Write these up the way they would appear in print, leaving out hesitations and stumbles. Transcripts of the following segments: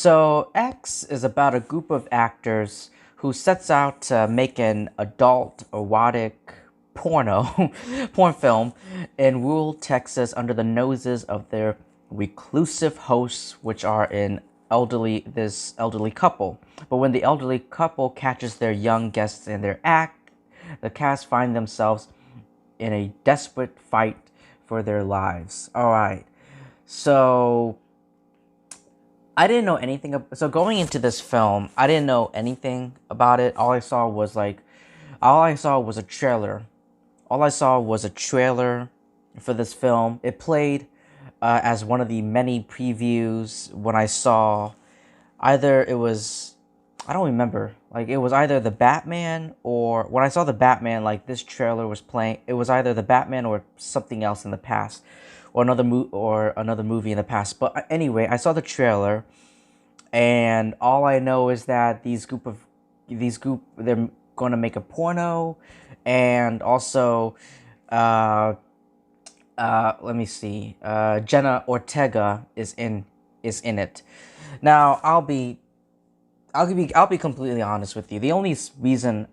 So, X is about a group of actors who sets out to make an adult erotic porno porn film in rural Texas under the noses of their reclusive hosts, which are this elderly couple. But when the elderly couple catches their young guests in their act, the cast find themselves in a desperate fight for their lives. All right. So so going into this film, I didn't know anything about it. All I saw was a trailer. All I saw was a trailer for this film. It played as one of the many previews when I saw either it was, I don't remember. Like it was either the Batman or when I saw the Batman, like this trailer was playing. It was either the Batman or something else in the past, or another movie in the past. But anyway, I saw the trailer, and all I know is that these group they're going to make a porno, and also, let me see, Jenna Ortega is in it. Now I'll be completely honest with you. The only reason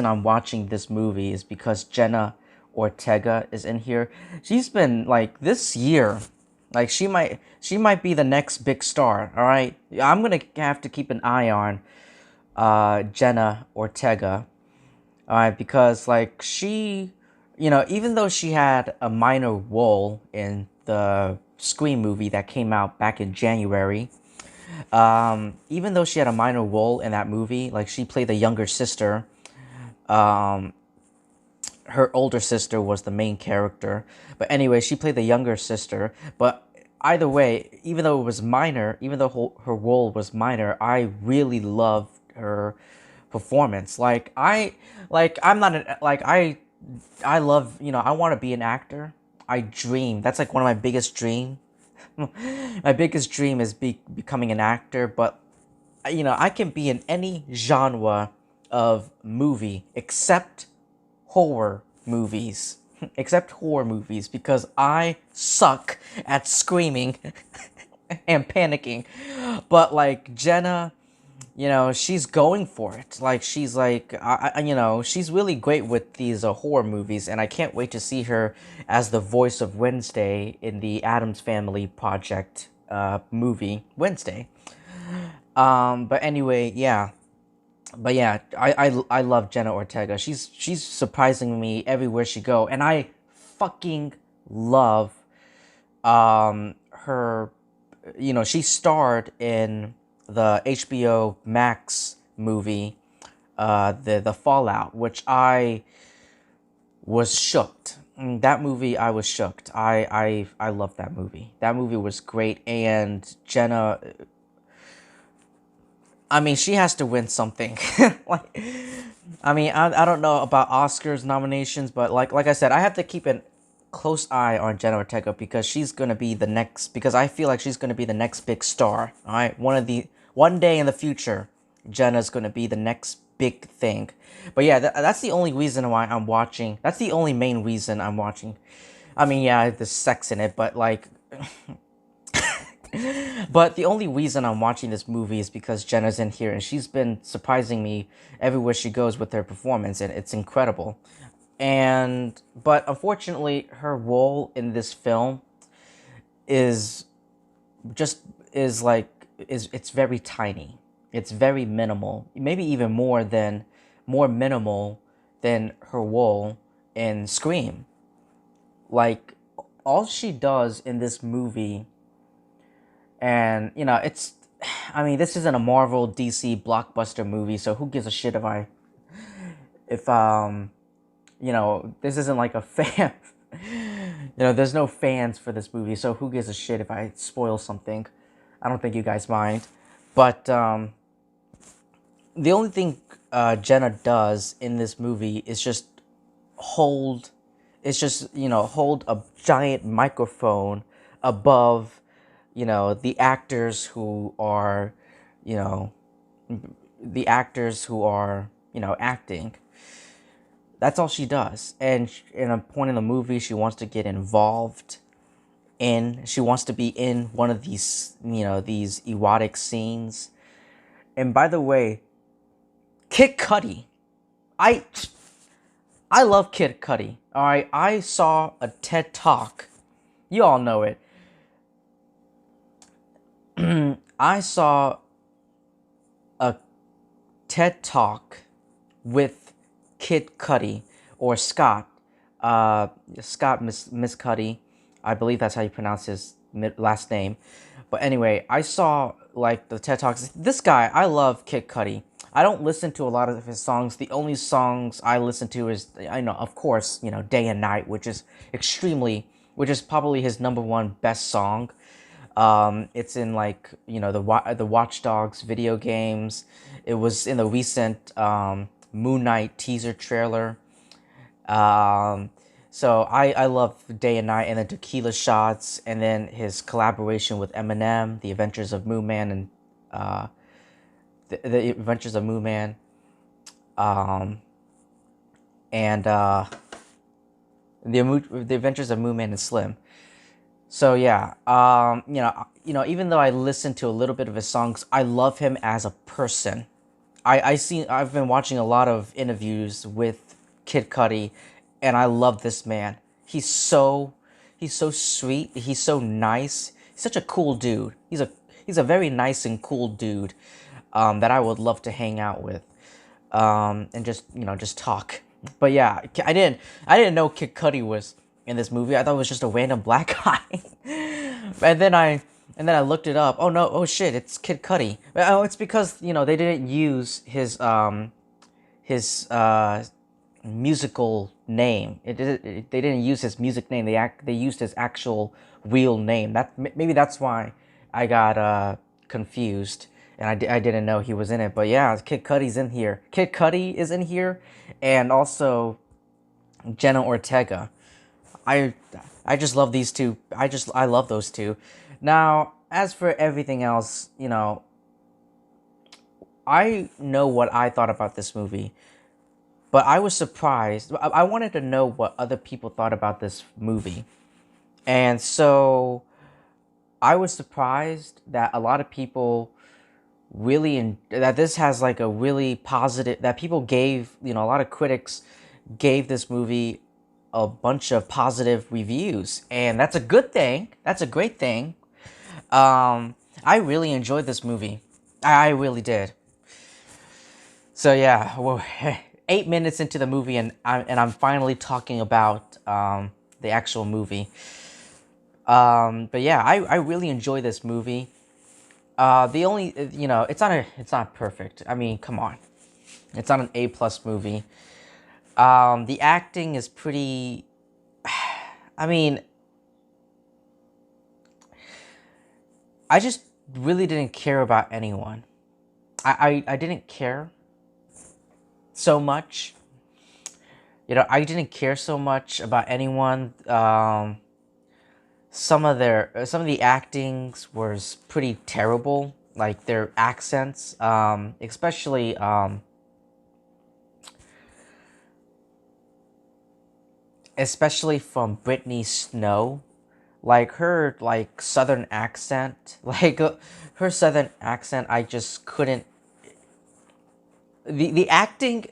I'm watching this movie is because Jenna Ortega is in here. She's been like this year, like she might be the next big star. All right, I'm gonna have to keep an eye on Jenna Ortega. All right, because like even though she had a minor role in the Scream movie that came out back in January, even though she had a minor role in that movie, like she played the younger sister, um, her older sister was the main character. But anyway, she played the younger sister. But either way, even though it was minor, even though her role was minor, I really loved her performance. I'm not an, like I love, I want to be an actor. I dream. That's like one of my biggest dreams. My biggest dream is becoming an actor, but I can be in any genre of movie except horror movies. Except horror movies because I suck at screaming and panicking. But like Jenna, she's going for it. Like she's like, she's really great with these horror movies, and I can't wait to see her as the voice of Wednesday in the Addams Family Project movie Wednesday. But anyway, yeah. But yeah, I love Jenna Ortega. She's surprising me everywhere she go, and I fucking love her. She starred in the HBO Max movie, the Fallout, which I was shooked. That movie, I was shooked. I love that movie. That movie was great, and Jenna. I mean, she has to win something. like, I don't know about Oscars nominations, but like I said, I have to keep a close eye on Jenna Ortega because she's gonna be the next. Because I feel like she's gonna be the next big star. All right, one day in the future, Jenna's gonna be the next big thing. But yeah, that's the only reason why I'm watching. That's the only main reason I'm watching. I mean, yeah, there's sex in it, but like. But the only reason I'm watching this movie is because Jenna's in here and she's been surprising me everywhere she goes with her performance, and it's incredible. But unfortunately, her role in this film is just is like is it's very tiny. It's very minimal. Maybe even more minimal than her role in Scream. Like all she does in this movie, and I mean, this isn't a Marvel DC blockbuster movie, so who gives a shit if this isn't like a fan. There's no fans for this movie, so who gives a shit if I spoil something? I don't think you guys mind. But the only thing Jenna does in this movie is just hold, hold a giant microphone above, the actors who are, you know, acting. That's all she does. And in a point in the movie, she wants to get involved in. She wants to be in one of these, these erotic scenes. And by the way, Kid Cudi, I I love Kid Cudi. All right, I saw a TED Talk. You all know it. I saw a TED Talk with Kid Cudi or Scott. Scott Miss Cudi. I believe that's how you pronounce his last name. But anyway, I saw like the TED Talks. This guy, I love Kid Cudi. I don't listen to a lot of his songs. The only songs I listen to is, I know, of course, Day and Night, which is probably his number one best song. It's in like the Watch Dogs video games. It was in the recent Moon Knight teaser trailer. Um, so I love Day and Night, and then Tequila Shots, and then his collaboration with Eminem, The Adventures of Moon Man, and the Adventures of Moon Man, um, and the Adventures of Moon Man and Slim. So yeah, even though I listen to a little bit of his songs, I love him as a person. I've been watching a lot of interviews with Kid Cudi, and I love this man. He's so sweet. He's so nice. He's such a cool dude. He's a very nice and cool dude, that I would love to hang out with, and just talk. But yeah, I didn't know Kid Cudi was in this movie. I thought it was just a random black guy, and then I looked it up. Oh no! Oh shit! It's Kid Cudi. Oh, it's because they didn't use his musical name. They didn't use his music name. They used his actual real name. Maybe that's why I got confused, and I didn't know he was in it. But yeah, Kid Cudi's in here. Kid Cudi is in here, and also Jenna Ortega. I I just love these two. I love those two. Now, as for everything else, I know what I thought about this movie, but I was surprised. I wanted to know what other people thought about this movie. And so I was surprised that a lot of people that this has like a really positive, that people gave, a lot of critics gave this movie a bunch of positive reviews, and that's a good thing. That's a great thing. I really enjoyed this movie. I really did. So yeah, well, 8 minutes into the movie, and I'm finally talking about the actual movie. But yeah, I really enjoy this movie. The only it's not perfect. I mean, come on, it's not an A+ movie. The acting is pretty. I mean, I just really didn't care about anyone. I didn't care so much. I didn't care so much about anyone. Some of the actings was pretty terrible. Like their accents, especially from Brittany Snow, like her southern accent, her southern accent. I just couldn't. The acting,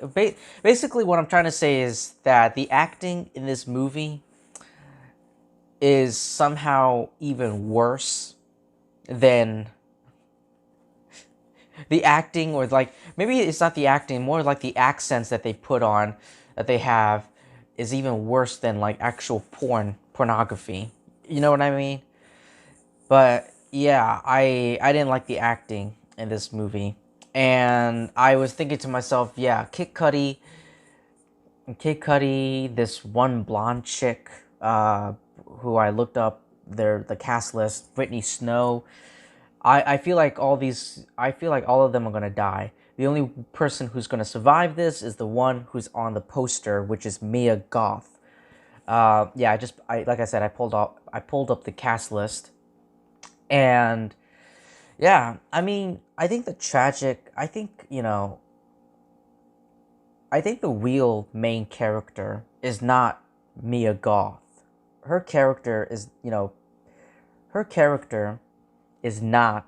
basically what I'm trying to say is that the acting in this movie is somehow even worse than the acting, or like maybe it's not the acting, more like the accents that they put on, that they have, is even worse than like actual pornography. You know what I mean? But yeah, I didn't like the acting in this movie. And I was thinking to myself, yeah, Kid Cudi, this one blonde chick, who I looked up the cast list, Brittany Snow. I feel like all of them are gonna die. The only person who's gonna survive this is the one who's on the poster, which is Mia Goth. Yeah, like I said, I pulled up the cast list, and yeah, I mean, I think the real main character is not Mia Goth. Her character is, her character is not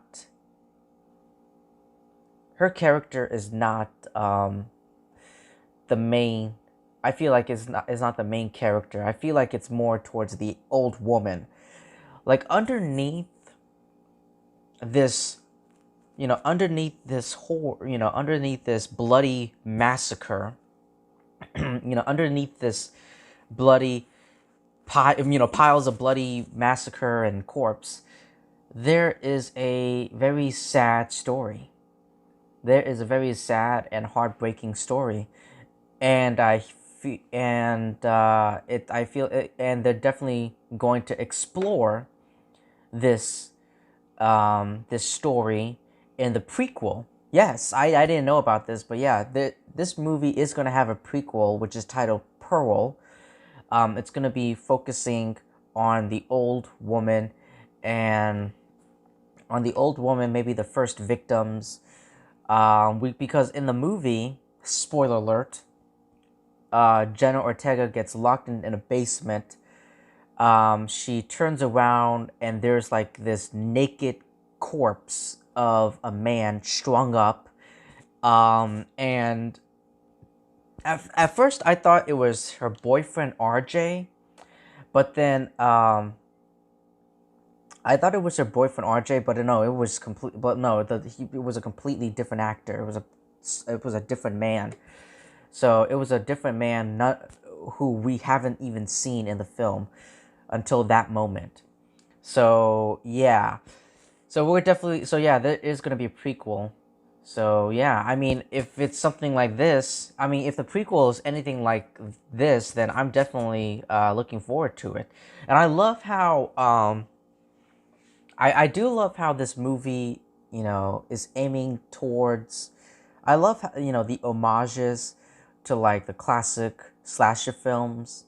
the main. I feel like it's not the main character. I feel like it's more towards the old woman. Like underneath this, underneath this bloody massacre, underneath this bloody piles of bloody massacre and corpse, there is a very sad story. There is a very sad and heartbreaking story, and I feel it, and they're definitely going to explore this this story in the prequel. Yes, I didn't know about this, but yeah, this movie is going to have a prequel, which is titled Pearl. It's going to be focusing on the old woman and maybe the first victims. Because in the movie, spoiler alert, Jenna Ortega gets locked in a basement. She turns around and there's like this naked corpse of a man strung up. And at first I thought it was her boyfriend RJ, but then I thought it was her boyfriend RJ, but no, it was complete. But no, it was a completely different actor. It was a different man. So it was a different man, not who we haven't even seen in the film until that moment. So yeah, there is gonna be a prequel. So yeah, I mean, if it's something like this, I mean, if the prequel is anything like this, then I'm definitely looking forward to it. And I love how I do love how this movie, is aiming towards. I love how, the homages to like the classic slasher films,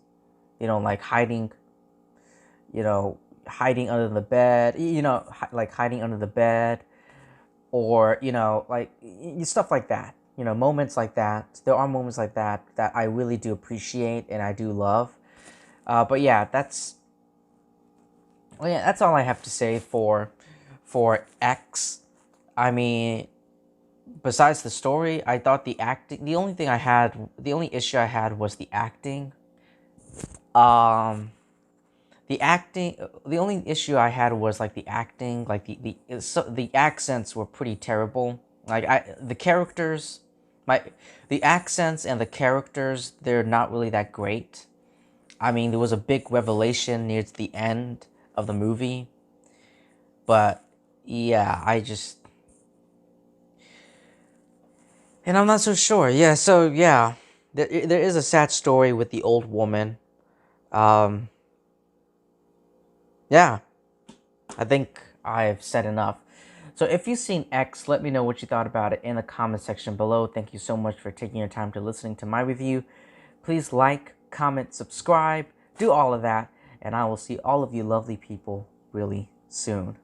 like hiding under the bed, like hiding under the bed, or like stuff like that. Moments like that. There are moments like that that I really do appreciate and I do love. But yeah, that's all I have to say for X. I mean, besides the story, I thought the acting. The only issue I had was the acting. The acting. The only issue I had was like the acting. Like the accents were pretty terrible. Like the characters, the accents and the characters, they're not really that great. I mean, there was a big revelation near the end of the movie, but yeah, and I'm not so sure. Yeah, so yeah, there is a sad story with the old woman. Um, yeah, I think I've said enough. So if you've seen X, let me know what you thought about it in the comment section below. Thank you so much for taking your time to listening to my review. Please like, comment, subscribe, do all of that, and I will see all of you lovely people really soon.